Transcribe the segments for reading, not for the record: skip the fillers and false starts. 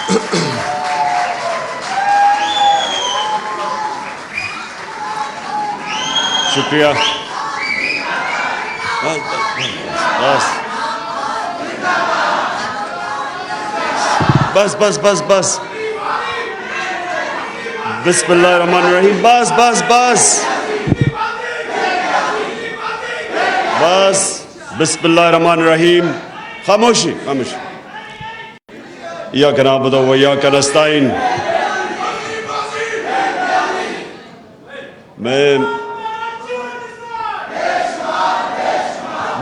شکریہ. بس بس بس بس بسم اللہ الرحمن الرحیم. بس بس بس بس بسم اللہ الرحمن الرحیم. خاموشی خاموشی. ایاک نعبد و ایاک نستعین. میں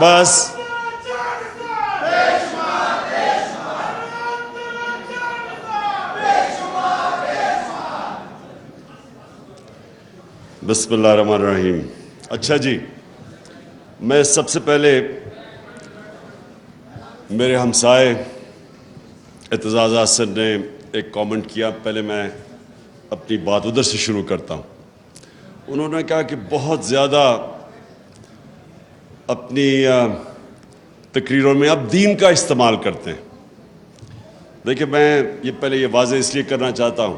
بس بسم اللہ الرحمن الرحیم. اچھا جی، میں سب سے پہلے میرے ہمسائے اعتزاز حسن نے ایک کامنٹ کیا، پہلے میں اپنی بات ادھر سے شروع کرتا ہوں. انہوں نے کہا کہ بہت زیادہ اپنی تقریروں میں اب دین کا استعمال کرتے ہیں. دیکھیں، میں پہلے یہ واضح اس لیے کرنا چاہتا ہوں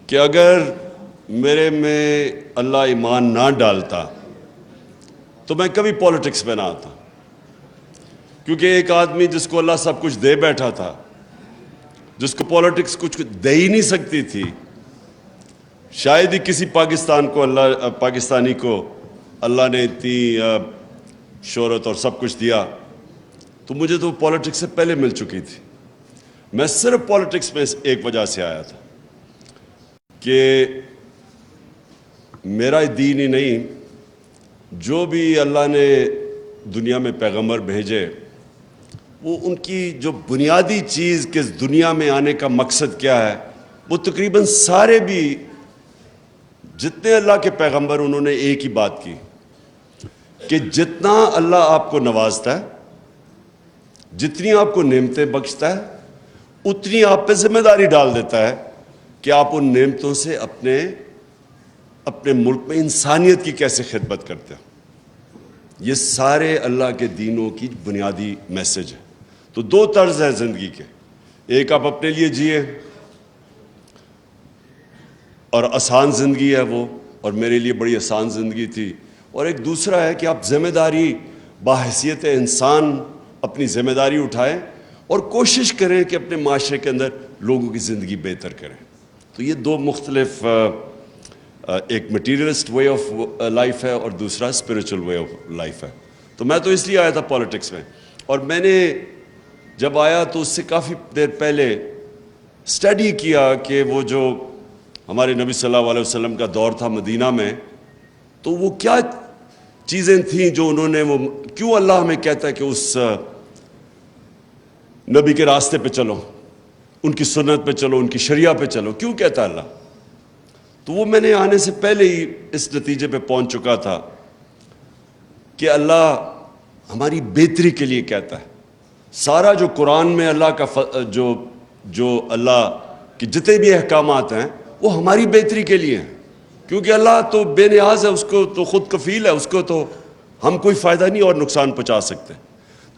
کہ اگر میرے میں اللہ ایمان نہ ڈالتا تو میں کبھی پولیٹکس میں نہ آتا. کیونکہ ایک آدمی جس کو اللہ سب کچھ دے بیٹھا تھا، جس کو پولیٹکس کچھ دے ہی نہیں سکتی تھی، شاید ہی کسی پاکستانی کو اللہ نے اتنی شہرت اور سب کچھ دیا، تو مجھے تو پولیٹکس سے پہلے مل چکی تھی. میں صرف پولیٹکس میں ایک وجہ سے آیا تھا کہ میرا دین ہی نہیں، جو بھی اللہ نے دنیا میں پیغمبر بھیجے، وہ ان کی جو بنیادی چیز کہ دنیا میں آنے کا مقصد کیا ہے، وہ تقریباً سارے بھی جتنے اللہ کے پیغمبر انہوں نے ایک ہی بات کی کہ جتنا اللہ آپ کو نوازتا ہے، جتنی آپ کو نعمتیں بخشتا ہے، اتنی آپ پہ ذمہ داری ڈال دیتا ہے کہ آپ ان نعمتوں سے اپنے ملک میں انسانیت کی کیسے خدمت کرتے ہیں. یہ سارے اللہ کے دینوں کی بنیادی میسج ہے. تو دو طرز ہے زندگی کے، ایک آپ اپنے لیے جیے اور آسان زندگی ہے وہ، اور میرے لیے بڑی آسان زندگی تھی، اور ایک دوسرا ہے کہ آپ ذمہ داری باحیثیت انسان اپنی ذمہ داری اٹھائیں اور کوشش کریں کہ اپنے معاشرے کے اندر لوگوں کی زندگی بہتر کریں. تو یہ دو مختلف، ایک مٹیریلسٹ وے آف لائف ہے اور دوسرا اسپریچول وے آف لائف ہے. تو میں تو اس لیے آیا تھا پولیٹکس میں، اور میں نے جب آیا تو اس سے کافی دیر پہلے اسٹڈی کیا کہ وہ جو ہمارے نبی صلی اللہ علیہ وسلم کا دور تھا مدینہ میں، تو وہ کیا چیزیں تھیں جو انہوں نے، وہ کیوں اللہ ہمیں کہتا ہے کہ اس نبی کے راستے پہ چلو، ان کی سنت پہ چلو، ان کی شریعہ پہ چلو، کیوں کہتا ہے اللہ؟ تو وہ میں نے آنے سے پہلے ہی اس نتیجے پہ پہنچ چکا تھا کہ اللہ ہماری بہتری کے لیے کہتا ہے. سارا جو قرآن میں اللہ کا جو اللہ کے جتنے بھی احکامات ہیں وہ ہماری بہتری کے لیے ہیں، کیونکہ اللہ تو بے نیاز ہے، اس کو تو خود کفیل ہے، اس کو تو ہم کوئی فائدہ نہیں اور نقصان پہنچا سکتے.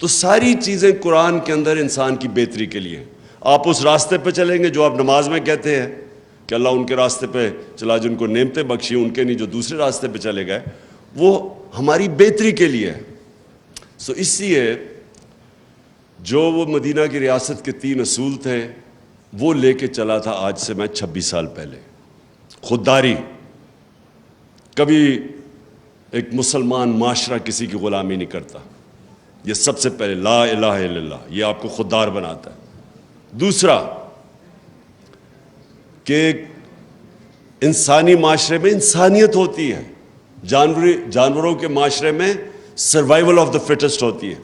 تو ساری چیزیں قرآن کے اندر انسان کی بہتری کے لیے ہیں. آپ اس راستے پہ چلیں گے جو آپ نماز میں کہتے ہیں کہ اللہ ان کے راستے پہ چلا جن کو نعمتیں بخشی، ان کے نہیں جو دوسرے راستے پہ چلے گئے، وہ ہماری بہتری کے لیے ہے. اس لیے جو وہ مدینہ کی ریاست کے 3 اصول تھے وہ لے کے چلا تھا آج سے میں 26 سال پہلے. خودداری، کبھی ایک مسلمان معاشرہ کسی کی غلامی نہیں کرتا، یہ سب سے پہلے لا الہ الا اللہ، یہ آپ کو خوددار بناتا ہے. دوسرا کہ انسانی معاشرے میں انسانیت ہوتی ہے، جانوروں کے معاشرے میں سروائیول آف دا فٹسٹ ہوتی ہے.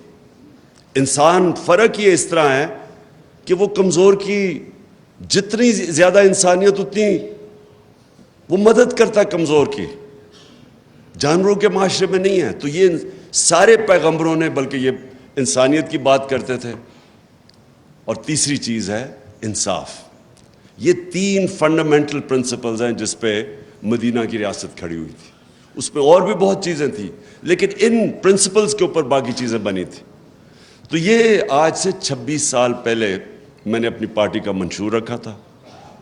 انسان فرق یہ اس طرح ہے کہ وہ کمزور کی جتنی زیادہ انسانیت اتنی وہ مدد کرتا ہے کمزور کی، جانوروں کے معاشرے میں نہیں ہے. تو یہ سارے پیغمبروں نے بلکہ یہ انسانیت کی بات کرتے تھے. اور تیسری چیز ہے انصاف. یہ 3 فنڈامنٹل پرنسپلز ہیں جس پہ مدینہ کی ریاست کھڑی ہوئی تھی. اس میں اور بھی بہت چیزیں تھیں لیکن ان پرنسپلز کے اوپر باقی چیزیں بنی تھیں. تو یہ آج سے 26 سال پہلے میں نے اپنی پارٹی کا منشور رکھا تھا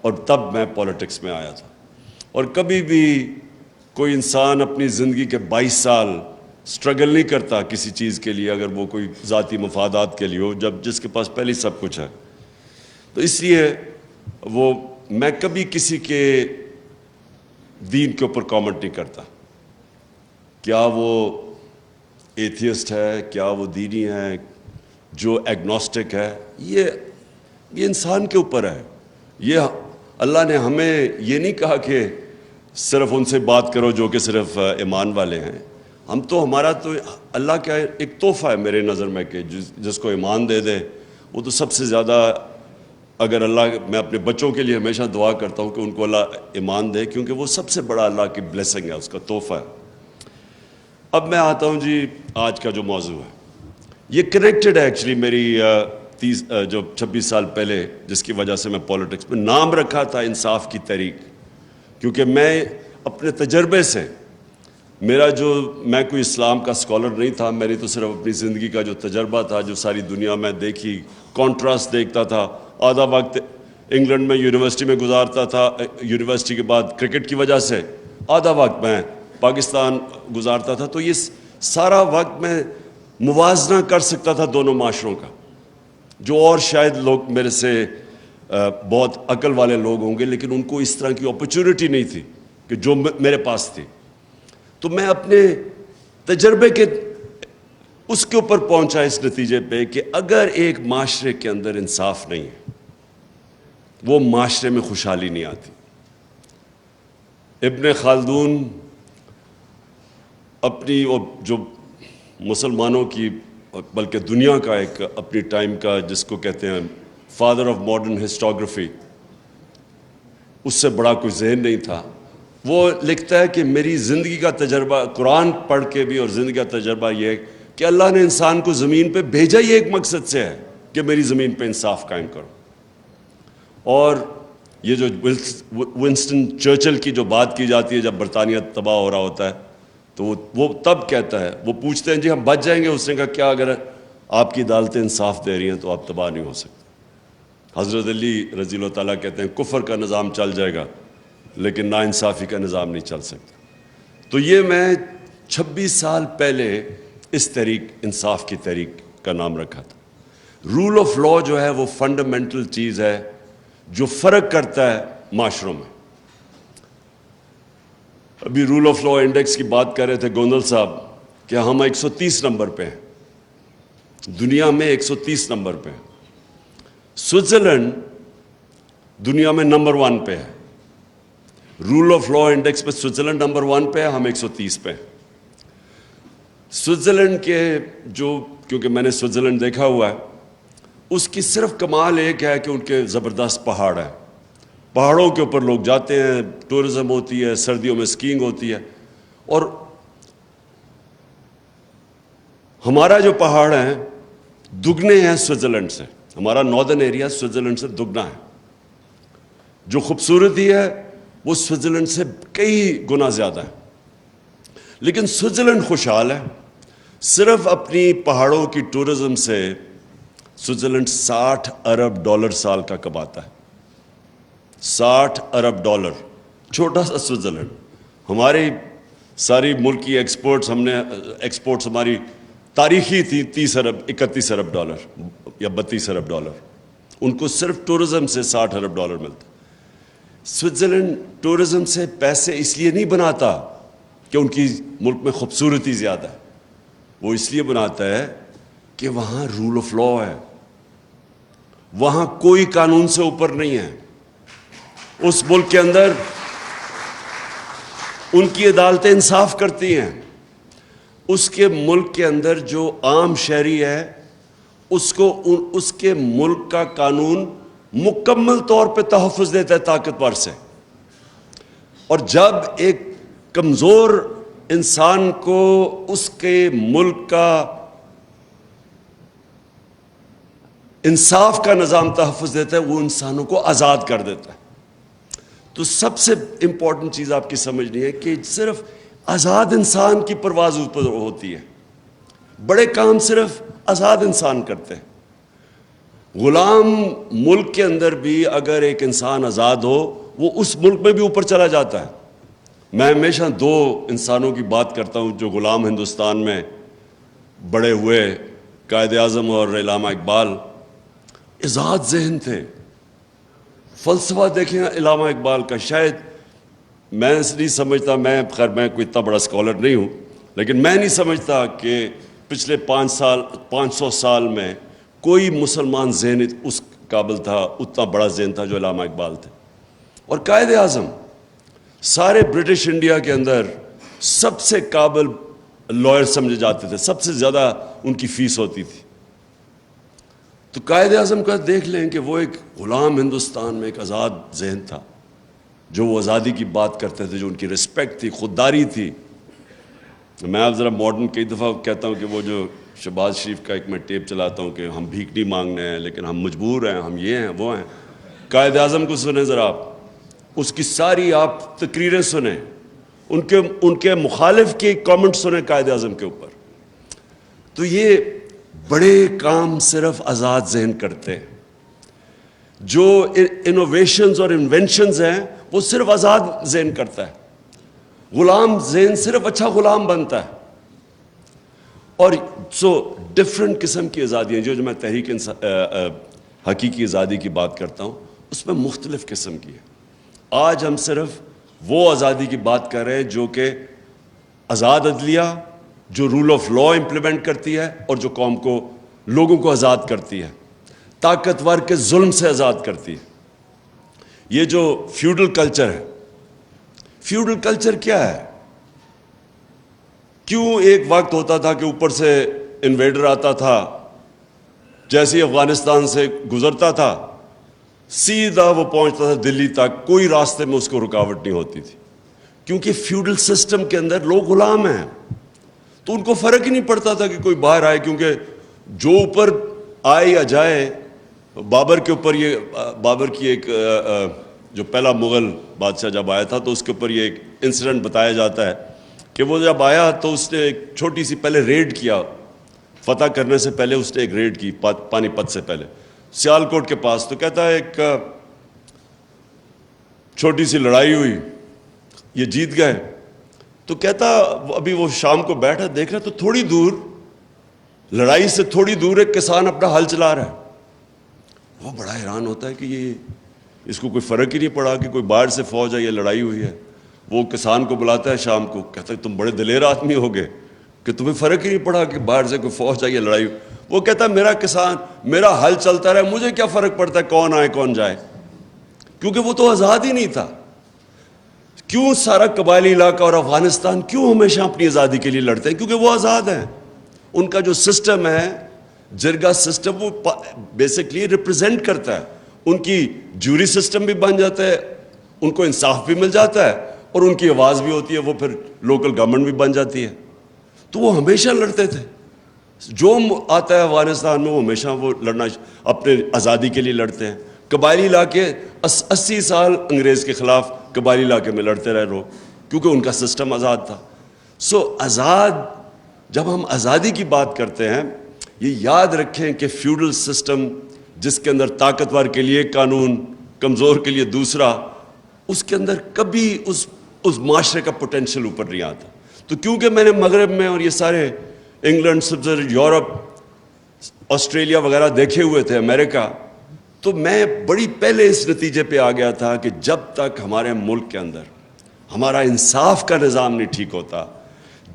اور تب میں پولیٹکس میں آیا تھا. اور کبھی بھی کوئی انسان اپنی زندگی کے 22 سال سٹرگل نہیں کرتا کسی چیز کے لیے اگر وہ کوئی ذاتی مفادات کے لیے ہو, جب جس کے پاس پہلے سب کچھ ہے. تو اس لیے میں کبھی کسی کے دین کے اوپر کامنٹ نہیں کرتا. کیا وہ ایتھیسٹ ہے, کیا وہ دینی ہے, جو ایگنوسٹک ہے, یہ انسان کے اوپر ہے. یہ اللہ نے ہمیں یہ نہیں کہا کہ صرف ان سے بات کرو جو کہ صرف ایمان والے ہیں. ہمارا تو اللہ کا ایک تحفہ ہے میرے نظر میں کہ جس کو ایمان دے دے وہ تو سب سے زیادہ. اگر میں اپنے بچوں کے لیے ہمیشہ دعا کرتا ہوں کہ ان کو اللہ ایمان دے, کیونکہ وہ سب سے بڑا اللہ کی بلیسنگ ہے, اس کا تحفہ ہے. اب میں آتا ہوں جی آج کا جو موضوع ہے, یہ کنیکٹڈ ہے ایکچولی میری 26 سال پہلے جس کی وجہ سے میں پولیٹکس میں نام رکھا تھا انصاف کی تحریک. کیونکہ میں اپنے تجربے سے میں کوئی اسلام کا اسکالر نہیں تھا, میری تو صرف اپنی زندگی کا جو تجربہ تھا, جو ساری دنیا میں دیکھی, کانٹراسٹ دیکھتا تھا. آدھا وقت انگلینڈ میں یونیورسٹی میں گزارتا تھا, یونیورسٹی کے بعد کرکٹ کی وجہ سے آدھا وقت میں پاکستان گزارتا تھا. تو یہ سارا وقت میں موازنہ کر سکتا تھا دونوں معاشروں کا, جو اور شاید لوگ میرے سے بہت عقل والے لوگ ہوں گے لیکن ان کو اس طرح کی اپرچونٹی نہیں تھی کہ جو میرے پاس تھی. تو میں اپنے تجربے کے اس کے اوپر پہنچا اس نتیجے پہ کہ اگر ایک معاشرے کے اندر انصاف نہیں ہے وہ معاشرے میں خوشحالی نہیں آتی. ابن خلدون اپنی جو مسلمانوں کی بلکہ دنیا کا ایک اپنی ٹائم کا جس کو کہتے ہیں فادر آف ماڈرن ہسٹوگرافی, اس سے بڑا کوئی ذہن نہیں تھا. وہ لکھتا ہے کہ میری زندگی کا تجربہ قرآن پڑھ کے بھی اور زندگی کا تجربہ یہ ہے کہ اللہ نے انسان کو زمین پہ بھیجا ہی ایک مقصد سے ہے کہ میری زمین پہ انصاف قائم کرو. اور یہ جو ونسٹن چرچل کی جو بات کی جاتی ہے جب برطانیہ تباہ ہو رہا ہوتا ہے تو وہ تب کہتا ہے, وہ پوچھتے ہیں جی ہم بچ جائیں گے, اس نے کہا کیا اگر آپ کی عدالتیں انصاف دے رہی ہیں تو آپ تباہ نہیں ہو سکتے. حضرت علی رضی اللہ تعالیٰ کہتے ہیں کفر کا نظام چل جائے گا لیکن ناانصافی کا نظام نہیں چل سکتا. تو یہ میں 26 سال پہلے اس تحریک انصاف کی تحریک کا نام رکھا تھا. رول آف لا جو ہے وہ فنڈامنٹل چیز ہے جو فرق کرتا ہے معاشروں میں. ابھی رول آف لا انڈیکس کی بات کر رہے تھے گوندل صاحب کہ ہم 130 نمبر پہ ہیں, دنیا میں 130 نمبر پہ ہیں. سوئٹزرلینڈ دنیا میں نمبر 1 پہ ہے. رول آف لا انڈیکس پہ سوئٹزرلینڈ نمبر 1 پہ ہے, ہم 130 پہ ہیں. سوئٹزرلینڈ کے کیونکہ میں نے سوئٹزرلینڈ دیکھا ہوا ہے, اس کی صرف کمال ایک ہے کہ ان کے زبردست پہاڑ ہیں. پہاڑوں کے اوپر لوگ جاتے ہیں, ٹورزم ہوتی ہے, سردیوں میں اسکیئنگ ہوتی ہے. اور ہمارا جو پہاڑ ہیں دگنے ہیں سوئٹزرلینڈ سے, ہمارا ناردرن ایریا سوئٹزرلینڈ سے دگنا ہے. جو خوبصورتی ہے وہ سوئٹزرلینڈ سے کئی گنا زیادہ ہے. لیکن سوئٹزرلینڈ خوشحال ہے. صرف اپنی پہاڑوں کی ٹورزم سے سوئٹزرلینڈ $60 ارب سال کا کماتا ہے. $60 ارب, چھوٹا سا سوئٹزرلینڈ. ہماری ساری ملک کی ایکسپورٹس ہماری تاریخی تھی $30 ارب, $31 ارب یا $32 ارب. ان کو صرف ٹورزم سے $60 ارب ملتا. سوئٹزرلینڈ ٹورزم سے پیسے اس لیے نہیں بناتا کہ ان کی ملک میں خوبصورتی زیادہ ہے, وہ اس لیے بناتا ہے کہ وہاں رول آف لا ہے, وہاں کوئی قانون سے اوپر نہیں ہے. اس ملک کے اندر ان کی عدالتیں انصاف کرتی ہیں. اس کے ملک کے اندر جو عام شہری ہے اس کو اس کے ملک کا قانون مکمل طور پہ تحفظ دیتا ہے طاقتور سے. اور جب ایک کمزور انسان کو اس کے ملک کا انصاف کا نظام تحفظ دیتا ہے, وہ انسانوں کو آزاد کر دیتا ہے. تو سب سے امپورٹنٹ چیز آپ کی سمجھنی ہے کہ صرف آزاد انسان کی پرواز اوپر ہوتی ہے. بڑے کام صرف آزاد انسان کرتے ہیں. غلام ملک کے اندر بھی اگر ایک انسان آزاد ہو وہ اس ملک میں بھی اوپر چلا جاتا ہے. میں ہمیشہ دو انسانوں کی بات کرتا ہوں جو غلام ہندوستان میں بڑے ہوئے, قائد اعظم اور علامہ اقبال. آزاد ذہن تھے. فلسفہ دیکھیں علامہ اقبال کا, شاید میں نہیں سمجھتا, میں کوئی اتنا بڑا اسکالر نہیں ہوں, لیکن میں نہیں سمجھتا کہ پچھلے 500 سال میں کوئی مسلمان ذہن اس قابل تھا, اتنا بڑا ذہن تھا جو علامہ اقبال تھے. اور قائد اعظم سارے برٹش انڈیا کے اندر سب سے قابل لائر سمجھے جاتے تھے, سب سے زیادہ ان کی فیس ہوتی تھی. تو قائد اعظم کا دیکھ لیں کہ وہ ایک غلام ہندوستان میں ایک آزاد ذہن تھا, جو وہ آزادی کی بات کرتے تھے, جو ان کی رسپیکٹ تھی, خودداری تھی. میں اب ذرا ماڈرن کئی دفعہ کہتا ہوں کہ وہ جو شہباز شریف کا ایک میں ٹیپ چلاتا ہوں کہ ہم بھیک نہیں مانگنے ہیں لیکن ہم مجبور ہیں, ہم یہ ہیں وہ ہیں. قائد اعظم کو سنیں ذرا آپ, اس کی ساری آپ تقریریں سنیں, ان کے مخالف کے کامنٹ سنیں قائد اعظم کے اوپر. تو یہ بڑے کام صرف آزاد ذہن کرتے ہیں. جو انوویشنز اور انوینشنز ہیں وہ صرف آزاد ذہن کرتا ہے. غلام ذہن صرف اچھا غلام بنتا ہے. اور ڈفرینٹ قسم کی آزادیاں جو میں تحریک حقیقی آزادی کی بات کرتا ہوں اس میں مختلف قسم کی ہے. آج ہم صرف وہ آزادی کی بات کر رہے ہیں جو کہ آزاد عدلیہ, جو رول آف لا امپلیمنٹ کرتی ہے اور جو قوم کو, لوگوں کو آزاد کرتی ہے, طاقتور کے ظلم سے آزاد کرتی ہے. یہ جو فیوڈل کلچر ہے, فیوڈل کلچر کیا ہے؟ کیوں ایک وقت ہوتا تھا کہ اوپر سے انویڈر آتا تھا, جیسے ہی افغانستان سے گزرتا تھا سیدھا وہ پہنچتا تھا دلی تک, کوئی راستے میں اس کو رکاوٹ نہیں ہوتی تھی, کیونکہ فیوڈل سسٹم کے اندر لوگ غلام ہیں. تو ان کو فرق ہی نہیں پڑتا تھا کہ کوئی باہر آئے, کیونکہ جو اوپر آئے یا جائے. بابر کے اوپر بابر کی ایک جو پہلا مغل بادشاہ جب آیا تھا تو اس کے اوپر یہ ایک انسیڈنٹ بتایا جاتا ہے کہ وہ جب آیا تو اس نے ایک چھوٹی سی پہلے ریڈ کیا, فتح کرنے سے پہلے اس نے ایک ریڈ کی پانی پت سے پہلے سیالکوٹ کے پاس. تو کہتا ہے ایک چھوٹی سی لڑائی ہوئی, یہ جیت گئے. تو کہتا ابھی وہ شام کو بیٹھا دیکھ رہا تو تھوڑی دور, لڑائی سے تھوڑی دور ایک کسان اپنا ہل چلا رہا ہے. وہ بڑا حیران ہوتا ہے کہ یہ اس کو کوئی فرق ہی نہیں پڑا کہ کوئی باہر سے فوج ہے یا لڑائی ہوئی ہے. وہ کسان کو بلاتا ہے شام کو, کہتا ہے تم بڑے دلیر آدمی ہو گئے کہ تمہیں فرق ہی نہیں پڑا کہ باہر سے کوئی فوج ہے یا لڑائی. وہ کہتا ہے میرا کسان, میرا حل چلتا رہے, مجھے کیا فرق پڑتا ہے کون آئے کون جائے, کیونکہ وہ تو آزاد ہی نہیں تھا. کیوں سارا قبائلی علاقہ اور افغانستان کیوں ہمیشہ اپنی آزادی کے لیے لڑتے ہیں؟ کیونکہ وہ آزاد ہیں. ان کا جو سسٹم ہے جرگا سسٹم, وہ بیسکلی ریپرزینٹ کرتا ہے. ان کی جوری سسٹم بھی بن جاتا ہے, ان کو انصاف بھی مل جاتا ہے اور ان کی آواز بھی ہوتی ہے, وہ پھر لوکل گورنمنٹ بھی بن جاتی ہے. تو وہ ہمیشہ لڑتے تھے. جو آتا ہے افغانستان میں وہ ہمیشہ وہ لڑنا اپنے آزادی کے لیے لڑتے ہیں. قبائلی علاقے 80 سال انگریز کے خلاف قبائلی علاقے میں لڑتے رہے لوگ, کیونکہ ان کا سسٹم آزاد تھا. آزاد, جب ہم آزادی کی بات کرتے ہیں یہ یاد رکھیں کہ فیوڈل سسٹم جس کے اندر طاقتور کے لیے قانون, کمزور کے لیے دوسرا, اس کے اندر کبھی اس معاشرے کا پوٹینشیل اوپر نہیں آتا. تو کیونکہ میں نے مغرب میں اور یہ سارے انگلینڈ, سوئٹزرلینڈ, یورپ, آسٹریلیا وغیرہ دیکھے ہوئے تھے, امریکہ, تو میں بڑی پہلے اس نتیجے پہ آ گیا تھا کہ جب تک ہمارے ملک کے اندر ہمارا انصاف کا نظام نہیں ٹھیک ہوتا,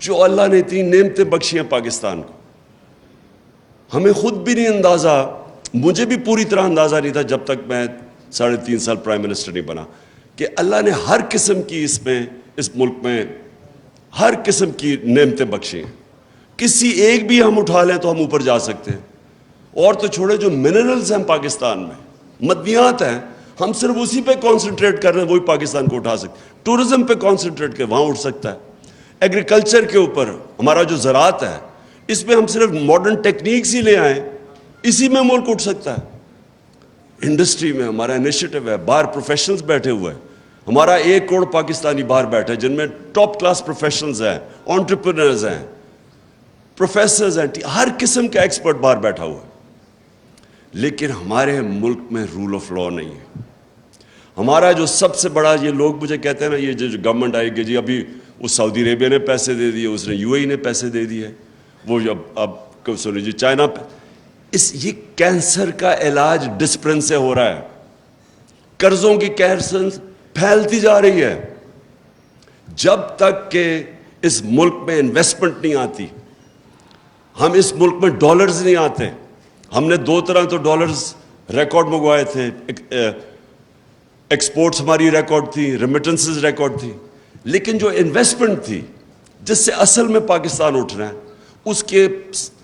جو اللہ نے اتنی نعمتیں بخشی ہیں پاکستان کو, ہمیں خود بھی نہیں اندازہ, مجھے بھی پوری طرح اندازہ نہیں تھا جب تک میں 3.5 سال پرائم منسٹر نہیں بنا, کہ اللہ نے ہر قسم کی اس ملک میں ہر قسم کی نعمتیں بخشی ہیں. کسی ایک بھی ہم اٹھا لیں تو ہم اوپر جا سکتے ہیں. اور تو چھوڑے جو منرلز ہیں پاکستان میں, مدنیات ہیں, ہم صرف اسی پہ کانسنٹریٹ کر رہے ہیں, وہی پاکستان کو اٹھا سکتے. ٹورزم پہ کانسنٹریٹ کر, وہاں اٹھ سکتا ہے. ایگریکلچر کے اوپر ہمارا جو زراعت ہے, اس میں ہم صرف ماڈرن ٹیکنیکس ہی لے آئیں, اسی میں ملک اٹھ سکتا ہے. انڈسٹری میں ہمارا انیشیٹو ہے, باہر پروفیشنلز بیٹھے ہوئے ہیں, ہمارا 1 کروڑ پاکستانی باہر بیٹھے جن میں ٹاپ کلاس پروفیشنلز ہیں, انٹرپرینرز ہیں, پروفیسرز ہیں, ہر قسم کا ایکسپرٹ باہر بیٹھا ہوا ہے. لیکن ہمارے ملک میں رول آف لا نہیں ہے. ہمارا جو سب سے بڑا، یہ لوگ مجھے کہتے ہیں نا، یہ جو گورنمنٹ آئے گی جی ابھی وہ سعودی عربیہ نے پیسے دے دیے، اس نے یو اے ای نے پیسے دے دیے، وہ اب سنیں جی چائنا پہ. یہ کینسر کا علاج ڈسپلن سے ہو رہا ہے. قرضوں کی کینسر پھیلتی جا رہی ہے. جب تک کہ اس ملک میں انویسٹمنٹ نہیں آتی، ہم اس ملک میں ڈالرز نہیں آتے. ہم نے 2 طرح تو ڈالرز ریکارڈ منگوائے تھے. ایکسپورٹس ہماری ریکارڈ تھی، ریمیٹنسز ریکارڈ تھی، لیکن جو انویسٹمنٹ تھی جس سے اصل میں پاکستان اٹھ رہا ہے، اس کے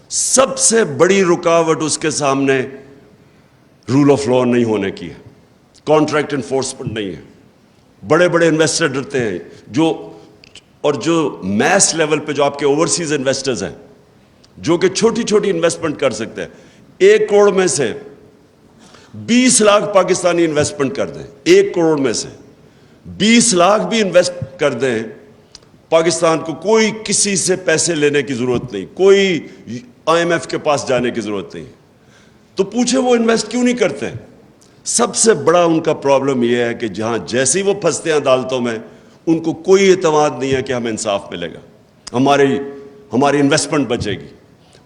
سب سے بڑی رکاوٹ اس کے سامنے رول آف لا نہیں ہونے کی ہے، کانٹریکٹ انفورسمنٹ نہیں ہے. بڑے بڑے انویسٹر ڈرتے ہیں، جو میس لیول پہ جو آپ کے اوورسیز انویسٹرز ہیں، جو کہ چھوٹی چھوٹی انویسٹمنٹ کر سکتے ہیں. 1 کروڑ میں سے 20 لاکھ پاکستانی انویسٹمنٹ کر دیں، 1 کروڑ میں سے 20 لاکھ بھی انویسٹ کر دیں، پاکستان کو کوئی کسی سے پیسے لینے کی ضرورت نہیں، کوئی IMF کے پاس جانے کی ضرورت نہیں. تو پوچھیں وہ انویسٹ کیوں نہیں کرتے؟ سب سے بڑا ان کا پرابلم یہ ہے کہ جہاں جیسے ہی وہ پھنستے ہیں عدالتوں میں، ان کو کوئی اعتماد نہیں ہے کہ ہمیں انصاف ملے گا، ہماری انویسٹمنٹ بچے گی.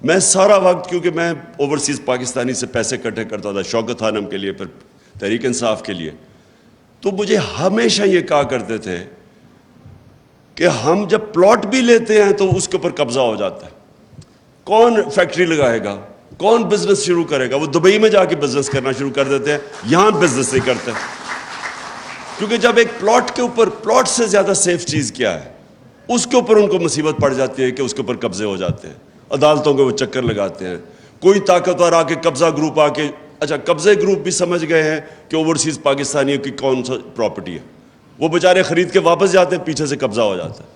میں سارا وقت، کیونکہ میں اوورسیز پاکستانی سے پیسے اکٹھے کرتا تھا، شوکت خانم کے لیے، پھر تحریک انصاف کے لیے، تو مجھے ہمیشہ یہ کہا کرتے تھے کہ ہم جب پلاٹ بھی لیتے ہیں تو اس کے اوپر قبضہ ہو جاتا ہے. کون فیکٹری لگائے گا؟ کون بزنس شروع کرے گا؟ وہ دبئی میں جا کے بزنس کرنا شروع کر دیتے ہیں، یہاں بزنس نہیں کرتے. کیونکہ جب ایک پلاٹ کے اوپر، پلاٹ سے زیادہ سیف چیز کیا ہے، اس کے اوپر ان کو مصیبت پڑ جاتی ہے کہ اس کے اوپر قبضے ہو جاتے ہیں. عدالتوں کے وہ چکر لگاتے ہیں. کوئی طاقتور آ کے قبضہ گروپ آ کے، اچھا قبضے گروپ بھی سمجھ گئے ہیں کہ اوورسیز پاکستانیوں کی کون سا پراپرٹی ہے، وہ بیچارے خرید کے واپس جاتے ہیں، پیچھے سے قبضہ ہو جاتا ہے.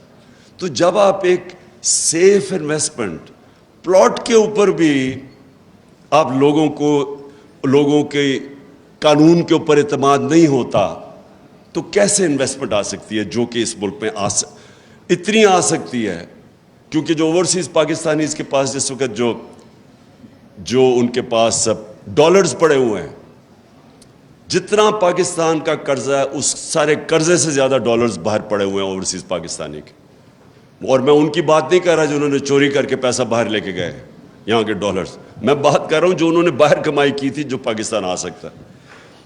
تو جب آپ ایک سیف انویسٹمنٹ پلاٹ کے اوپر بھی آپ لوگوں کے قانون کے اوپر اعتماد نہیں ہوتا، تو کیسے انویسٹمنٹ آ سکتی ہے جو کہ اس ملک میں اتنی آ سکتی ہے؟ کیونکہ جو اوورسیز پاکستانیز کے پاس جس وقت جو ان کے پاس ڈالرز پڑے ہوئے ہیں، جتنا پاکستان کا قرضہ ہے اس سارے قرضے سے زیادہ ڈالرز باہر پڑے ہوئے ہیں اوورسیز پاکستانی کے. اور میں ان کی بات نہیں کر رہا جو انہوں نے چوری کر کے پیسہ باہر لے کے گئے یہاں کے ڈالرز، میں بات کر رہا ہوں جو انہوں نے باہر کمائی کی تھی جو پاکستان آ سکتا ہے.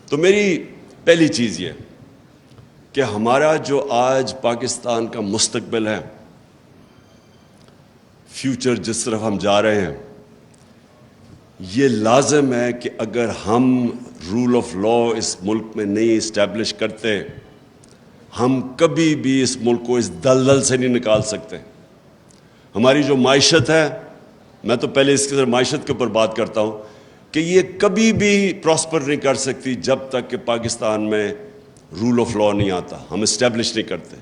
تو میری پہلی چیز یہ کہ ہمارا جو آج پاکستان کا مستقبل ہے، فیوچر جس طرف ہم جا رہے ہیں، یہ لازم ہے کہ اگر ہم رول آف لا اس ملک میں نہیں اسٹیبلش کرتے، ہم کبھی بھی اس ملک کو اس دلدل سے نہیں نکال سکتے. ہماری جو معیشت ہے، میں تو پہلے اس کے معیشت کے اوپر بات کرتا ہوں کہ یہ کبھی بھی پراسپر نہیں کر سکتی جب تک کہ پاکستان میں رول آف لا نہیں آتا، ہم اسٹیبلش نہیں کرتے.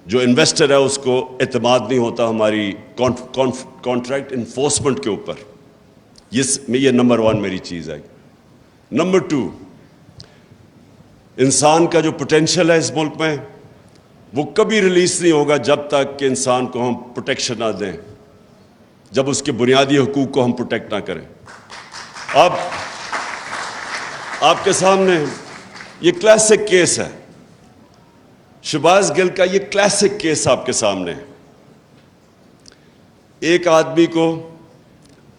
جو انویسٹر ہے اس کو اعتماد نہیں ہوتا ہماری کانٹریکٹ انفورسمنٹ کے اوپر. یہ نمبر 1 میری چیز ہے. نمبر 2، انسان کا جو پوٹینشیل ہے اس ملک میں وہ کبھی ریلیز نہیں ہوگا جب تک کہ انسان کو ہم پروٹیکشن نہ دیں، جب اس کے بنیادی حقوق کو ہم پروٹیکٹ نہ کریں. آپ کے سامنے یہ کلاسک کیس ہے، شہباز گل کا یہ کلاسک کیس آپ کے سامنے ہے. ایک آدمی کو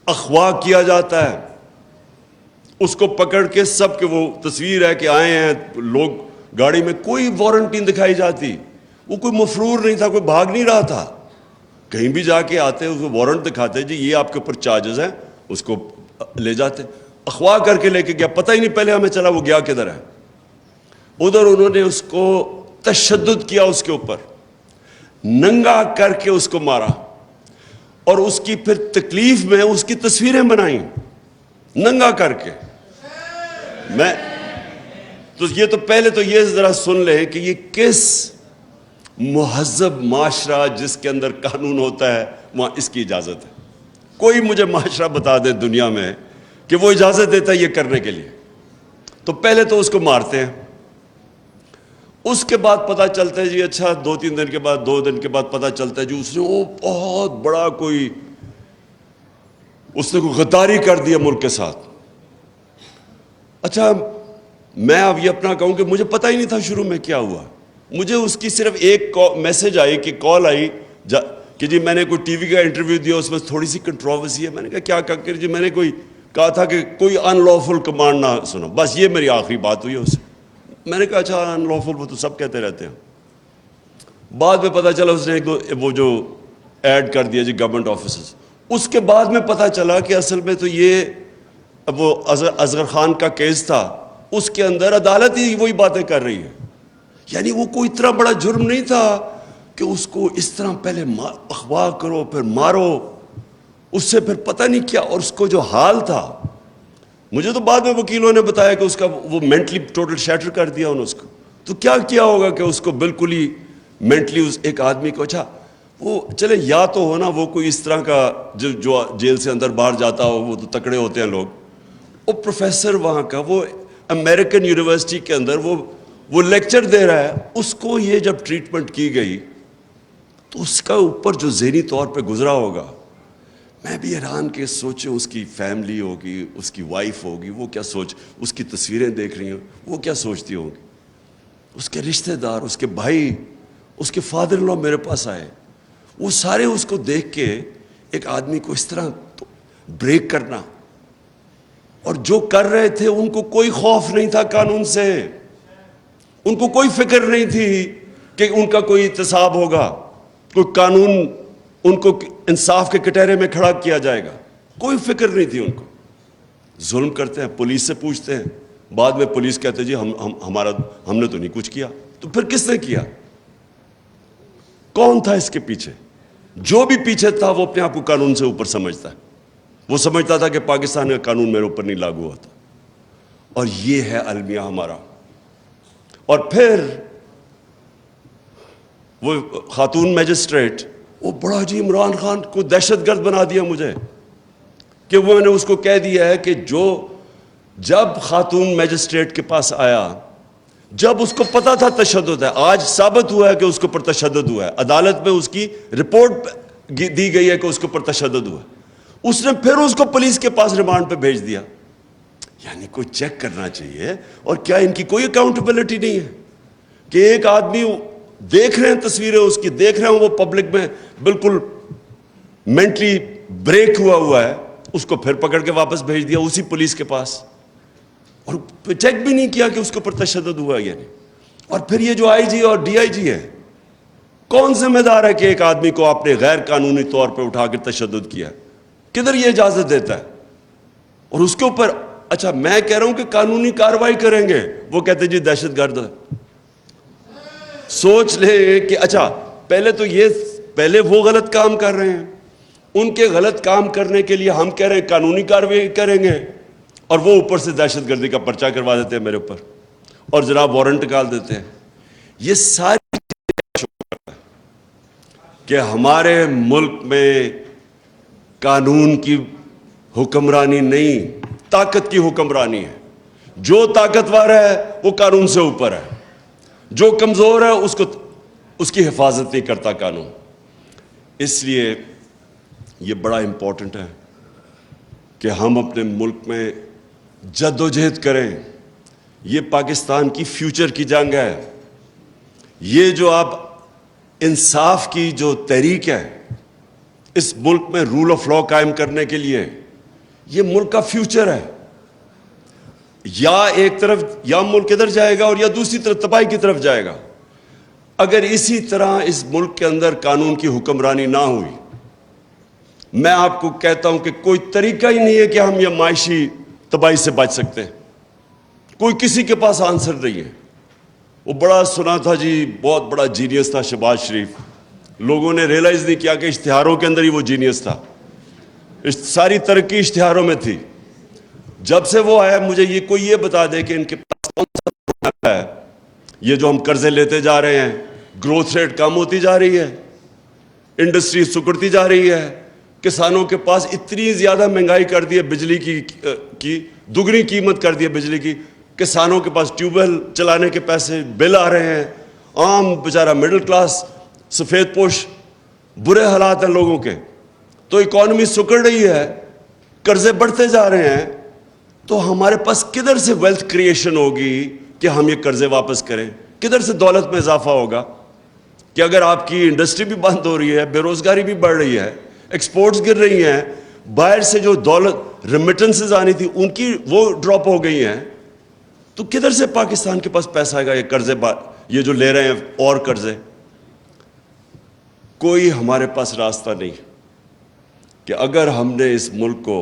اغوا کیا جاتا ہے، اس کو پکڑ کے سب کے وہ تصویر ہے کہ آئے ہیں لوگ گاڑی میں، کوئی وارنٹ نہیں دکھائی جاتی، وہ کوئی مفرور نہیں تھا، کوئی بھاگ نہیں رہا تھا. کہیں بھی جا کے آتے اس کو وارنٹ دکھاتے، جی یہ آپ کے اوپر چارجز ہیں، اس کو لے جاتے. اغوا کر کے لے کے گیا، پتہ ہی نہیں پہلے ہمیں چلا وہ گیا کدھر ہے. ادھر انہوں نے اس کو تشدد کیا، اس کے اوپر ننگا کر کے اس کو مارا، اور اس کی پھر تکلیف میں اس کی تصویریں بنائیں ننگا کر کے. تو پہلے تو یہ ذرا سن لیں کہ یہ کس مہذب معاشرہ جس کے اندر قانون ہوتا ہے وہاں اس کی اجازت ہے. کوئی مجھے معاشرہ بتا دے دنیا میں کہ وہ اجازت دیتا ہے یہ کرنے کے لیے. تو پہلے تو اس کو مارتے ہیں، اس کے بعد پتہ چلتا ہے جی اچھا 2 دن کے بعد پتہ چلتا ہے جی اس نے وہ بہت بڑا اس نے کوئی غداری کر دیا ملک کے ساتھ. اچھا میں اب یہ اپنا کہوں کہ مجھے پتہ ہی نہیں تھا شروع میں کیا ہوا. مجھے اس کی صرف ایک میسج آئی کہ کال آئی کہ جی میں نے کوئی ٹی وی کا انٹرویو دیا, اس میں تھوڑی سی کنٹروورسی ہے. میں نے کہا کیا کر جی, میں نے کہا تھا کہ کوئی ان لافل کمانڈ نہ سنو, بس یہ میری آخری بات ہوئی ہے اس سے. میں نے کہا اچھا ان لافل وہ تو سب کہتے رہتے ہیں. بعد میں پتہ چلا اس نے وہ جو ایڈ کر دیا جی گورنمنٹ آفیسز. اس کے بعد میں پتہ چلا کہ اصل میں تو یہ وہ اصغر خان کا کیس تھا, اس کے اندر عدالت ہی وہی باتیں کر رہی ہے. یعنی وہ کوئی اتنا بڑا جرم نہیں تھا کہ اس کو اس طرح پہلے اغوا کرو پھر مارو, اس سے پھر پتہ نہیں کیا. اور اس کو جو حال تھا, مجھے تو بعد میں وکیلوں نے بتایا کہ اس کا وہ مینٹلی ٹوٹل شیٹر کر دیا انہوں نے اس کو. تو کیا ہوگا کہ اس کو بالکل ہی مینٹلی ایک آدمی کو, اچھا وہ چلے یا تو ہونا وہ کوئی اس طرح کا جو جیل سے اندر باہر جاتا ہو, وہ تو تکڑے ہوتے ہیں لوگ. وہ پروفیسر وہاں کا, وہ امریکن یونیورسٹی کے اندر وہ لیکچر دے رہا ہے, اس کو یہ جب ٹریٹمنٹ کی گئی تو اس کا اوپر جو ذہنی طور پہ گزرا ہوگا, میں بھی حیران کہ سوچیں اس کی فیملی ہوگی, اس کی وائف ہوگی, وہ کیا اس کی تصویریں دیکھ رہی ہیں, وہ کیا سوچتی ہوں گی. اس کے رشتہ دار, اس کے بھائی, اس کے فادر ان لا میرے پاس آئے, وہ سارے اس کو دیکھ کے ایک آدمی کو اس طرح بریک کرنا. اور جو کر رہے تھے ان کو کوئی خوف نہیں تھا قانون سے, ان کو کوئی فکر نہیں تھی کہ ان کا کوئی احتساب ہوگا, کوئی قانون ان کو انصاف کے کٹہرے میں کھڑا کیا جائے گا, کوئی فکر نہیں تھی ان کو. ظلم کرتے ہیں, پولیس سے پوچھتے ہیں, بعد میں پولیس کہتے جی ہم نے تو نہیں کچھ کیا. تو پھر کس نے کیا؟ کون تھا اس کے پیچھے؟ جو بھی پیچھے تھا وہ اپنے آپ کو قانون سے اوپر سمجھتا ہے. وہ سمجھتا تھا کہ پاکستان کا قانون میرے اوپر نہیں لاگو ہوتا. اور یہ ہے المیہ ہمارا. اور پھر وہ خاتون میجسٹریٹ, وہ بڑا جی عمران خان کو دہشت گرد بنا دیا مجھے, کہ وہ میں نے اس کو کہہ دیا ہے کہ جب خاتون میجسٹریٹ کے پاس آیا, جب اس کو پتا تھا تشدد ہے, آج ثابت ہوا ہے کہ اس کے اوپر تشدد ہوا ہے, عدالت میں اس کی رپورٹ دی گئی ہے کہ اس کے اوپر تشدد ہوا ہے, اس نے پھر اس کو پولیس کے پاس ریمانڈ پہ بھیج دیا. یعنی کوئی چیک کرنا چاہیے. اور کیا ان کی کوئی اکاؤنٹیبلٹی نہیں ہے کہ ایک آدمی دیکھ رہے ہیں تصویریں اس کی, دیکھ رہے ہیں وہ پبلک میں بالکل مینٹلی بریک ہوا ہے, اس کو پھر پکڑ کے واپس بھیج دیا اسی پولیس کے پاس, اور چیک بھی نہیں کیا کہ اس کے اوپر تشدد ہوا ہے. اور پھر یہ جو آئی جی اور ڈی آئی جی ہے, کون ذمہ دار ہے کہ ایک آدمی کو آپ نے غیر قانونی طور پہ اٹھا کے تشدد کیا؟ کدھر یہ اجازت دیتا ہے؟ اور اس کے اوپر اچھا میں کہہ رہا ہوں کہ قانونی کارروائی کریں گے, وہ کہتے جی دہشت گرد ہے. سوچ لیں کہ اچھا پہلے وہ غلط کام کر رہے ہیں, ان کے غلط کام کرنے کے لیے ہم کہہ رہے ہیں قانونی کارروائی کریں گے, اور وہ اوپر سے دہشت گردی کا پرچہ کروا دیتے ہیں میرے اوپر, اور جناب وارنٹ نکال دیتے ہیں. یہ ساری کہ ہمارے ملک میں قانون کی حکمرانی نہیں, طاقت کی حکمرانی ہے. جو طاقتور ہے وہ قانون سے اوپر ہے, جو کمزور ہے اس کی حفاظت نہیں کرتا قانون. اس لیے یہ بڑا امپورٹنٹ ہے کہ ہم اپنے ملک میں جد و جہد کریں. یہ پاکستان کی فیوچر کی جنگ ہے. یہ جو آپ انصاف کی جو تحریک ہے اس ملک میں رول آف لا قائم کرنے کے لیے, یہ ملک کا فیوچر ہے. یا ایک طرف یا ملک ادھر جائے گا اور یا دوسری طرف تباہی کی طرف جائے گا. اگر اسی طرح اس ملک کے اندر قانون کی حکمرانی نہ ہوئی, میں آپ کو کہتا ہوں کہ کوئی طریقہ ہی نہیں ہے کہ ہم یہ معاشی تباہی سے بچ سکتے ہیں. کوئی کسی کے پاس آنسر نہیں ہے. وہ بڑا سنا تھا جی, بہت بڑا جینیس تھا شہباز شریف. لوگوں نے ریلائز نہیں کیا کہ اشتہاروں کے اندر ہی وہ جینیس تھا. ساری ترقی اشتہاروں میں تھی. جب سے وہ آیا, مجھے یہ بتا دے کہ ان کے پاس کون سا ہے. یہ جو ہم قرضے لیتے جا رہے ہیں, گروتھ ریٹ کم ہوتی جا رہی ہے, انڈسٹری سکڑتی جا رہی ہے, کسانوں کے پاس اتنی زیادہ مہنگائی کر دی ہے, بجلی کی دگنی قیمت کر دی ہے بجلی کی. کسانوں کے پاس ٹیوب ویل چلانے کے پیسے بل آ رہے ہیں. عام بیچارہ مڈل کلاس سفید پوش, برے حالات ہیں لوگوں کے. تو اکانومی سکڑ رہی ہے, قرضے بڑھتے جا رہے ہیں. تو ہمارے پاس کدھر سے ویلتھ کریشن ہوگی کہ ہم یہ قرضے واپس کریں؟ کدھر سے دولت میں اضافہ ہوگا؟ کہ اگر آپ کی انڈسٹری بھی بند ہو رہی ہے، بے روزگاری بھی بڑھ رہی ہے، ایکسپورٹس گر رہی ہیں، باہر سے جو دولت ریمیٹنسز آنی تھی ان کی وہ ڈراپ ہو گئی ہیں، تو کدھر سے پاکستان کے پاس پیسہ آئے گا یہ قرضے یہ جو لے رہے ہیں اور قرضے؟ کوئی ہمارے پاس راستہ نہیں کہ اگر ہم نے اس ملک کو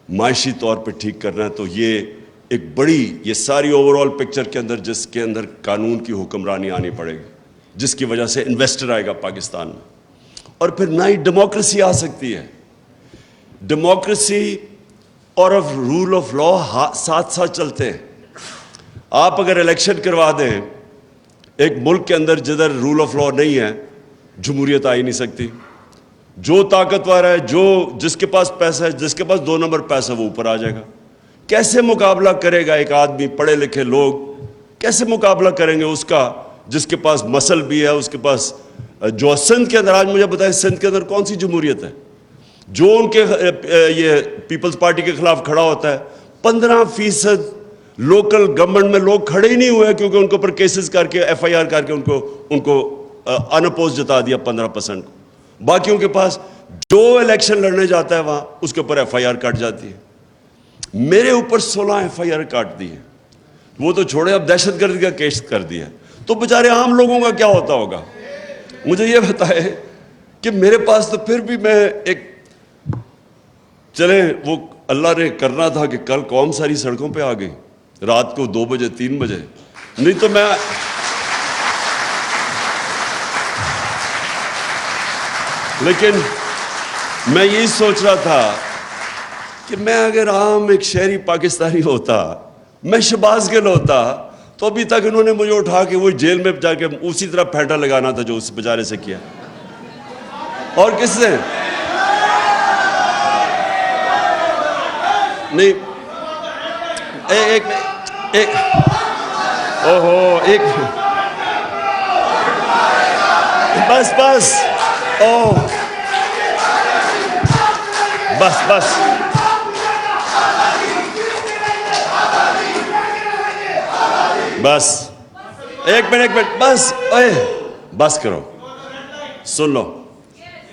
معاشی طور پہ ٹھیک کرنا ہے تو یہ ایک بڑی یہ ساری اوور آل پکچر کے اندر جس کے اندر قانون کی حکمرانی آنی پڑے گی، جس کی وجہ سے انویسٹر آئے گا پاکستان میں، اور پھر نہ ہی ڈیموکریسی آ سکتی ہے۔ ڈیموکریسی اور رول آف لا ساتھ ساتھ چلتے ہیں۔ آپ اگر الیکشن کروا دیں ایک ملک کے اندر جدھر رول آف لا نہیں ہے، جمہوریت آ ہی نہیں سکتی۔ جو طاقتور ہے، جس کے پاس پیسہ ہے، جس کے پاس 2 نمبر پیسہ، وہ اوپر آ جائے گا۔ کیسے مقابلہ کرے گا ایک آدمی، پڑھے لکھے لوگ کیسے مقابلہ کریں گے اس کا جس کے پاس مسل بھی ہے، اس کے پاس جو سندھ کے اندر، آج مجھے بتائیں سندھ کے اندر کون سی جمہوریت ہے؟ جو ان کے یہ پیپلز پارٹی کے خلاف کھڑا ہوتا ہے، 15% لوکل گورنمنٹ میں لوگ کھڑے ہی نہیں ہوئے کیونکہ ان کے اوپر کیسز کر کے FIR کر کے ان کو انپوز جتا دیا 15% کو۔ باقیوں کے پاس جو الیکشن لڑنے جاتا ہے وہاں اس کے اوپر FIR کٹ جاتی ہے۔ میرے اوپر 16 FIR کاٹ دی ہے، وہ تو چھوڑے، اب دہشت گردی کا کیس کر دیا، تو بیچارے عام لوگوں کا کیا ہوتا ہوگا؟ مجھے یہ بتائے کہ میرے پاس تو پھر بھی میں ایک چلے وہ اللہ نے کرنا تھا کہ کل قوم ساری سڑکوں پہ آ گئی رات کو 2 بجے 3 بجے، نہیں تو میں لیکن میں یہی سوچ رہا تھا کہ میں اگر عام ایک شہری پاکستانی ہوتا، میں شہباز گل ہوتا، تو ابھی تک انہوں نے مجھے اٹھا کے وہ جیل میں جا کے اسی طرح پھینٹا لگانا تھا جو اس بیچارے سے کیا۔ اور کس نے نہیں بس ایک منٹ بس کرو، سن لو۔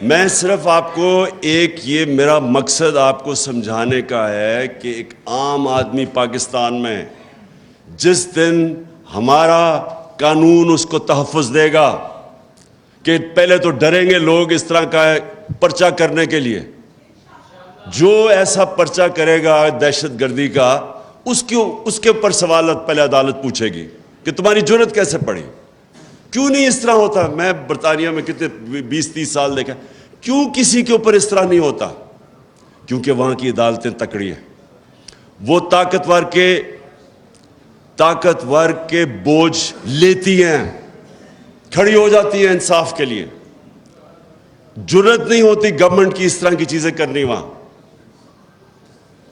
میں صرف آپ کو یہ میرا مقصد آپ کو سمجھانے کا ہے کہ ایک عام آدمی پاکستان میں جس دن ہمارا قانون اس کو تحفظ دے گا کہ پہلے تو ڈریں گے لوگ اس طرح کا پرچہ کرنے کے لیے، جو ایسا پرچہ کرے گا دہشت گردی کا اس کے اوپر سوالات پہلے عدالت پوچھے گی کہ تمہاری جرت کیسے پڑی، کیوں نہیں اس طرح ہوتا؟ میں برطانیہ میں کتنے 20-30 سال دیکھا، کیوں کسی کے اوپر اس طرح نہیں ہوتا؟ کیونکہ وہاں کی عدالتیں تکڑی ہیں، وہ طاقتور کے بوجھ لیتی ہیں، کھڑی ہو جاتی ہیں انصاف کے لیے۔ جرت نہیں ہوتی گورنمنٹ کی اس طرح کی چیزیں کرنی، وہاں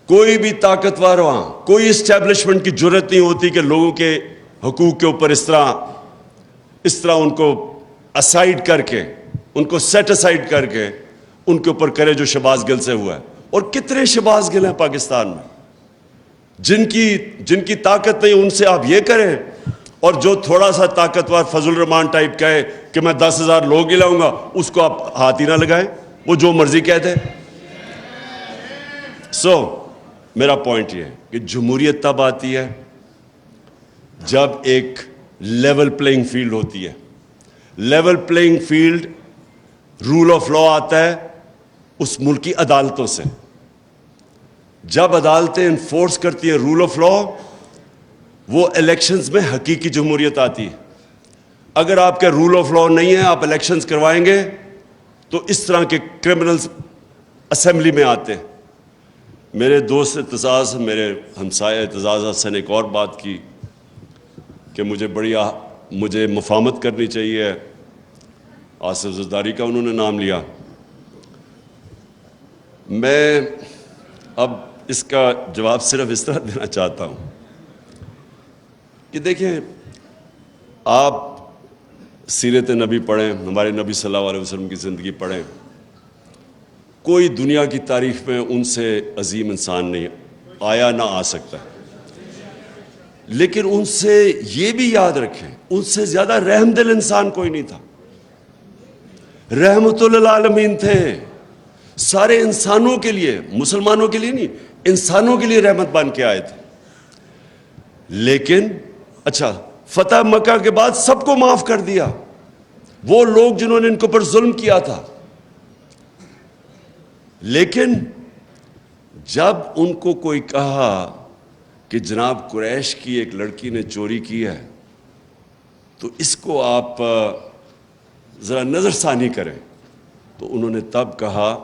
کوئی بھی طاقتور، وہاں کوئی اسٹیبلشمنٹ کی جرت نہیں ہوتی کہ لوگوں کے حقوق کے اوپر اس طرح ان کو اسائیڈ کر کے، ان کو سیٹ اسائیڈ کر کے ان کے اوپر کرے جو شہباز گل سے ہوا ہے۔ اور کتنے شہباز گل ہیں پاکستان میں جن کی طاقت نہیں، ان سے آپ یہ کریں، اور جو تھوڑا سا طاقتور فضل الرحمان ٹائپ کہے کہ میں 10,000 لوگ ہی لاؤں گا، اس کو آپ ہاتھ ہی نہ لگائیں، وہ جو مرضی کہتے۔ میرا پوائنٹ یہ ہے کہ جمہوریت تب آتی ہے جب ایک لیول پلینگ فیلڈ ہوتی ہے۔ Level playing field rule of law آتا ہے اس ملک کی عدالتوں سے۔ جب عدالتیں انفورس کرتی ہیں رول آف لا، وہ الیکشنز میں حقیقی جمہوریت آتی ہے۔ اگر آپ کے رول آف لا نہیں ہے، آپ الیکشنز کروائیں گے تو اس طرح کے کرمنلز اسمبلی میں آتے ہیں۔ میرے دوست اعتزاز، میرے ہمسائے اعتزاز حسن ایک اور بات کی کہ مجھے مفاہمت کرنی چاہیے، آصف زرداری کا انہوں نے نام لیا۔ میں اب اس کا جواب صرف اس طرح دینا چاہتا ہوں کہ دیکھیں، آپ سیرت نبی پڑھیں، ہمارے نبی صلی اللہ علیہ وسلم کی زندگی پڑھیں، کوئی دنیا کی تاریخ میں ان سے عظیم انسان نہیں آیا نہ آ سکتا ہے. لیکن ان سے یہ بھی یاد رکھیں, ان سے زیادہ رحم دل انسان کوئی نہیں تھا. رحمت للعالمین تھے, سارے انسانوں کے لیے, مسلمانوں کے لیے نہیں, انسانوں کے لیے رحمت بن کے آئے تھے. لیکن اچھا, فتح مکہ کے بعد سب کو معاف کر دیا, وہ لوگ جنہوں نے ان کے اوپر ظلم کیا تھا. لیکن جب ان کو کوئی کہا کہ جناب قریش کی ایک لڑکی نے چوری کی ہے, تو اس کو آپ ذرا نظر ثانی کریں, تو انہوں نے تب کہا,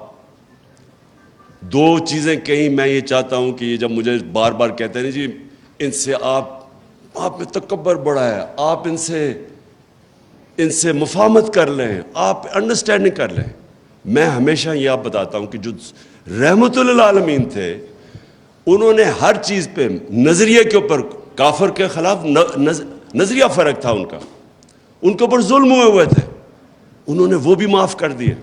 دو چیزیں کہیں. میں یہ چاہتا ہوں کہ یہ جب مجھے بار بار کہتے ہیں جی ان سے آپ میں تکبر بڑا ہے, آپ ان سے مفاہمت کر لیں, آپ انڈرسٹینڈنگ کر لیں. میں ہمیشہ یہ آپ بتاتا ہوں کہ جو رحمت للعالمین تھے, انہوں نے ہر چیز پہ نظریے کے اوپر, کافر کے خلاف نظریہ فرق تھا ان کا, ان کے اوپر ظلم ہوئے تھے, انہوں نے وہ بھی معاف کر دیے.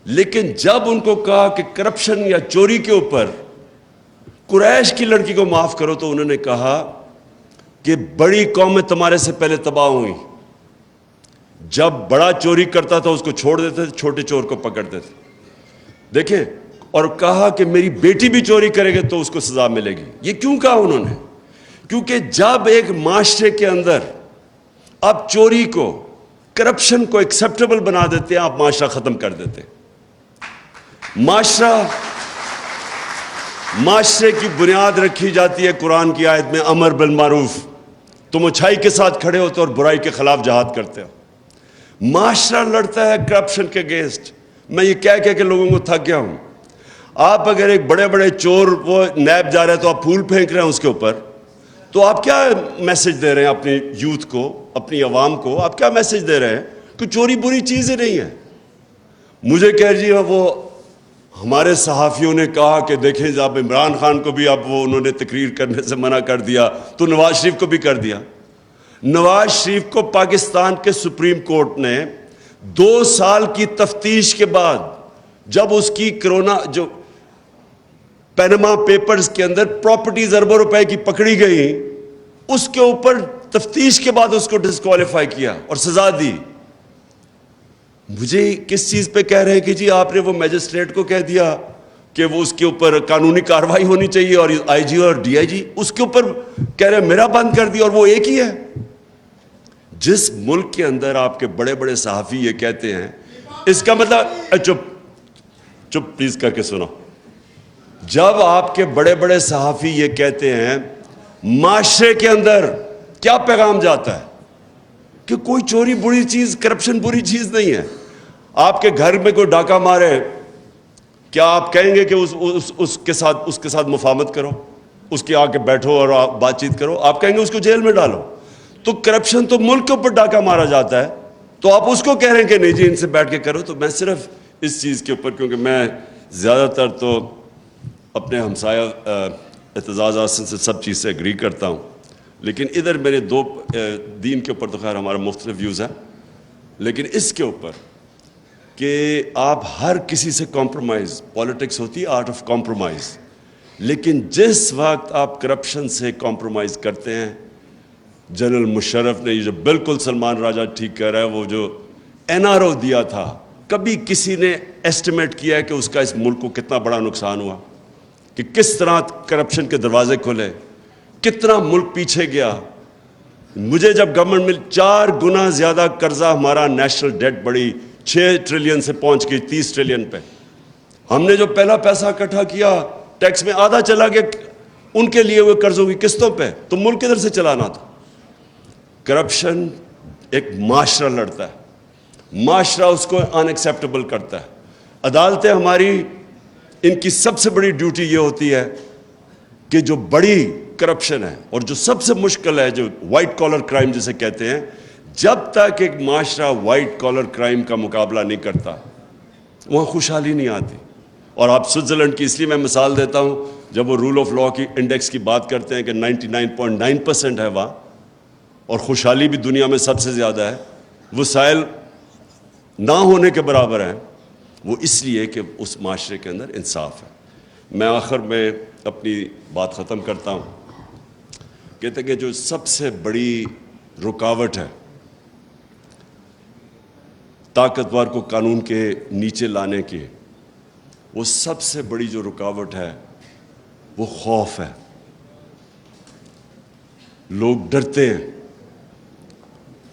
لیکن جب ان کو کہا کہ کرپشن یا چوری کے اوپر قریش کی لڑکی کو معاف کرو, تو انہوں نے کہا کہ بڑی قومیں تمہارے سے پہلے تباہ ہوئیں. جب بڑا چوری کرتا تھا اس کو چھوڑ دیتے تھے, چھوٹے چور کو پکڑتے تھے. دیکھیں, اور کہا کہ میری بیٹی بھی چوری کرے گی تو اس کو سزا ملے گی. یہ کیوں کہا انہوں نے؟ کیونکہ جب ایک معاشرے کے اندر آپ چوری کو, کرپشن کو ایکسیپٹیبل بنا دیتے ہیں, آپ معاشرہ ختم کر دیتے ہیں. معاشرے کی بنیاد رکھی جاتی ہے قرآن کی آیت میں, امر بالمعروف, تم اچھائی کے ساتھ کھڑے ہوتے اور برائی کے خلاف جہاد کرتے ہو. معاشرہ لڑتا ہے کرپشن کے اگینسٹ. میں یہ کہہ کہ لوگوں کو تھک گیا ہوں. آپ اگر ایک بڑے بڑے چور وہ نیب جا رہے ہیں تو آپ پھول پھینک رہے ہیں اس کے اوپر, تو آپ کیا میسج دے رہے ہیں اپنی یوتھ کو, اپنی عوام کو؟ آپ کیا میسج دے رہے ہیں کہ چوری بری چیز ہی نہیں ہے. مجھے کہہ جی وہ ہمارے صحافیوں نے کہا کہ دیکھیں جب عمران خان کو بھی اب وہ انہوں نے تقریر کرنے سے منع کر دیا, تو نواز شریف کو بھی کر دیا. نواز شریف کو پاکستان کے سپریم کورٹ نے 2 سال کی تفتیش کے بعد, جب اس کی کرونا جو پینما پیپرز کے اندر پراپرٹیز اربوں روپے کی پکڑی گئی, اس کے اوپر تفتیش کے بعد اس کو ڈسکوالیفائی کیا اور سزا دی. مجھے کس چیز پہ کہہ رہے ہیں کہ جی آپ نے وہ میجسٹریٹ کو کہہ دیا کہ وہ اس کے اوپر قانونی کارروائی ہونی چاہیے, اور آئی جی اور ڈی آئی جی اس کے اوپر کہہ رہے ہیں میرا بند کر دیا, اور وہ ایک ہی ہے. جس ملک کے اندر آپ کے بڑے بڑے صحافی یہ کہتے ہیں, اس کا مطلب چپ پلیز کر کے سنو. جب آپ کے بڑے بڑے صحافی یہ کہتے ہیں, معاشرے کے اندر کیا پیغام جاتا ہے کہ کوئی چوری بری چیز, کرپشن بری چیز نہیں ہے. آپ کے گھر میں کوئی ڈاکہ مارے, کیا آپ کہیں گے کہ اس کے ساتھ مفاہمت کرو, اس کے آ کے بیٹھو اور بات چیت کرو؟ آپ کہیں گے اس کو جیل میں ڈالو. تو کرپشن تو ملک کے اوپر ڈاکہ مارا جاتا ہے, تو آپ اس کو کہہ رہے ہیں کہ نہیں جی ان سے بیٹھ کے کرو. تو میں صرف اس چیز کے اوپر, کیونکہ میں زیادہ تر تو اپنے ہمسایہ اعتزاز حسن سے سب چیز سے اگری کرتا ہوں, لیکن ادھر میرے دو دین کے اوپر تو خیر ہمارا مختلف ویوز ہیں, لیکن اس کے اوپر کہ آپ ہر کسی سے کمپرومائز, پالیٹکس ہوتی ہے آرٹ آف کمپرومائز, لیکن جس وقت آپ کرپشن سے کمپرومائز کرتے ہیں, جنرل مشرف نے یہ جو بالکل سلمان راجہ ٹھیک کہہ رہا ہے, وہ جو این آر او دیا تھا, کبھی کسی نے ایسٹیمیٹ کیا ہے کہ اس کا اس ملک کو کتنا بڑا نقصان ہوا, کہ کس طرح کرپشن کے دروازے کھلے, کتنا ملک پیچھے گیا. مجھے جب گورنمنٹ میں 4 گنا زیادہ قرضہ, ہمارا نیشنل ڈیٹ بڑی 6 ٹریلین سے پہنچ گئی 30 ٹریلین پہ. ہم نے جو پہلا پیسہ اکٹھا کیا ٹیکس میں, آدھا چلا گیا ان کے لیے ہوئے قرضوں کی قسطوں پہ, تو ملک کدھر سے چلانا تھا. کرپشن ایک معاشرہ لڑتا ہے, معاشرہ اس کو ان ایکسیپٹیبل کرتا ہے. عدالتیں ہماری, ان کی سب سے بڑی ڈیوٹی یہ ہوتی ہے کہ جو بڑی کرپشن ہے اور جو سب سے مشکل ہے, جو وائٹ کالر کرائم جسے کہتے ہیں, جب تک ایک معاشرہ وائٹ کالر کرائم کا مقابلہ نہیں کرتا, وہاں خوشحالی نہیں آتی. اور آپ سوئٹزرلینڈ کی اس لیے میں مثال دیتا ہوں, جب وہ رول آف لاء کی انڈیکس کی بات کرتے ہیں کہ 99.9% ہے وہاں, اور خوشحالی بھی دنیا میں سب سے زیادہ ہے, وسائل نہ ہونے کے برابر ہیں, وہ اس لیے کہ اس معاشرے کے اندر انصاف ہے. میں آخر میں اپنی بات ختم کرتا ہوں. کہتے کہ جو سب سے بڑی رکاوٹ ہے طاقتور کو قانون کے نیچے لانے کی، وہ سب سے بڑی جو رکاوٹ ہے وہ خوف ہے. لوگ ڈرتے ہیں،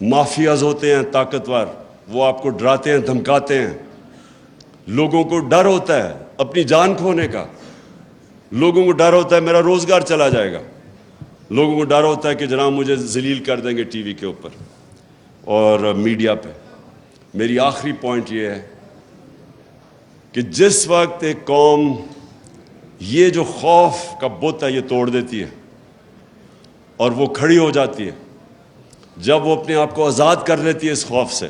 مافیاز ہوتے ہیں طاقتور، وہ آپ کو ڈراتے ہیں، دھمکاتے ہیں. لوگوں کو ڈر ہوتا ہے اپنی جان کھونے کا، لوگوں کو ڈر ہوتا ہے میرا روزگار چلا جائے گا، لوگوں کو ڈر ہوتا ہے کہ جناب مجھے ذلیل کر دیں گے ٹی وی کے اوپر اور میڈیا پہ. میری آخری پوائنٹ یہ ہے کہ جس وقت ایک قوم یہ جو خوف کا بت ہے یہ توڑ دیتی ہے اور وہ کھڑی ہو جاتی ہے، جب وہ اپنے آپ کو آزاد کر لیتی ہے اس خوف سے،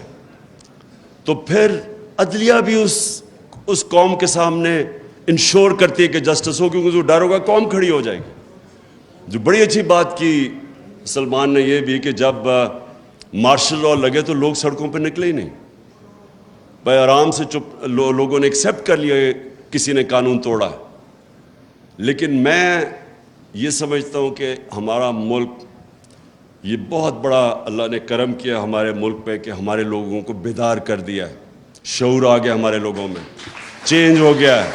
تو پھر عدلیہ بھی اس قوم کے سامنے انشور کرتی ہے کہ جسٹس ہو، کیونکہ جو ڈر ہوگا قوم کھڑی ہو جائے گی. جو بڑی اچھی بات کی سلمان نے یہ بھی کہ جب مارشل لاء لگے تو لوگ سڑکوں پہ نکلے ہی نہیں، بھائی آرام سے چپ لوگوں نے ایکسیپٹ کر لیا کسی نے قانون توڑا. لیکن میں یہ سمجھتا ہوں کہ ہمارا ملک، یہ بہت بڑا اللہ نے کرم کیا ہمارے ملک پہ کہ ہمارے لوگوں کو بیدار کر دیا ہے، شعور آ گیا ہمارے لوگوں میں، چینج ہو گیا ہے.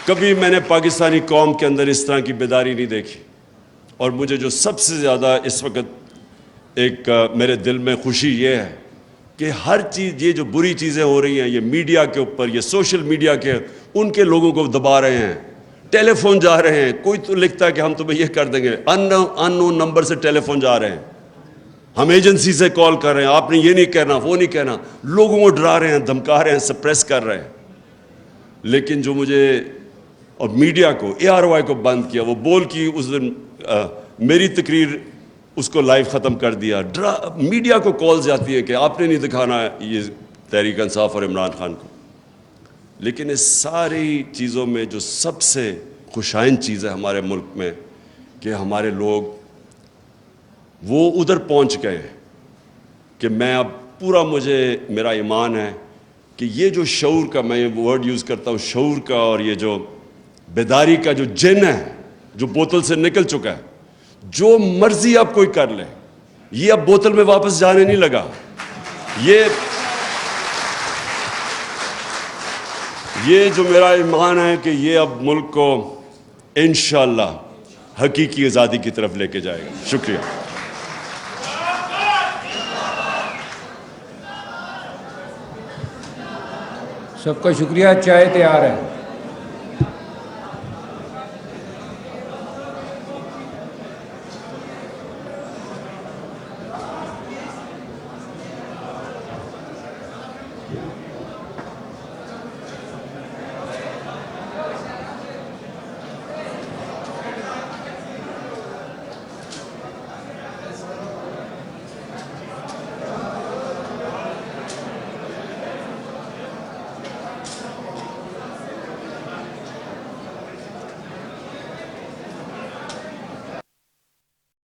کبھی میں نے پاکستانی قوم کے اندر اس طرح کی بیداری نہیں دیکھی. اور مجھے جو سب سے زیادہ اس وقت ایک میرے دل میں خوشی یہ ہے کہ ہر چیز، یہ جو بری چیزیں ہو رہی ہیں یہ میڈیا کے اوپر، یہ سوشل میڈیا کے، ان کے لوگوں کو دبا رہے ہیں. ٹیلی فون جا رہے ہیں، کوئی تو لکھتا ہے کہ ہم تمہیں یہ کر دیں گے، ان نون نمبر سے ٹیلی فون جا رہے ہیں، ہم ایجنسی سے کال کر رہے ہیں، آپ نے یہ نہیں کہنا وہ نہیں کہنا، لوگوں کو ڈرا رہے ہیں، دھمکا رہے ہیں، سپریس کر رہے ہیں. لیکن جو مجھے اور میڈیا کو، ARY کو بند کیا، وہ بول کی اس دن میری تقریر اس کو لائیو ختم کر دیا. میڈیا کو کالز جاتی ہے کہ آپ نے نہیں دکھانا یہ تحریک انصاف اور عمران خان کو. لیکن اس ساری چیزوں میں جو سب سے خوشائن چیز ہے ہمارے ملک میں کہ ہمارے لوگ وہ ادھر پہنچ گئے ہیں کہ میں اب پورا، میرا ایمان ہے کہ یہ جو شعور کا، میں یہ ورڈ یوز کرتا ہوں شعور کا، اور یہ جو بیداری کا جو جن ہے جو بوتل سے نکل چکا ہے، جو مرضی اب کوئی کر لے، یہ اب بوتل میں واپس جانے نہیں لگا. یہ جو میرا ایمان ہے کہ یہ اب ملک کو انشاءاللہ حقیقی آزادی کی طرف لے کے جائے گا. شکریہ. سب کا شکریہ. چائے تیار ہے.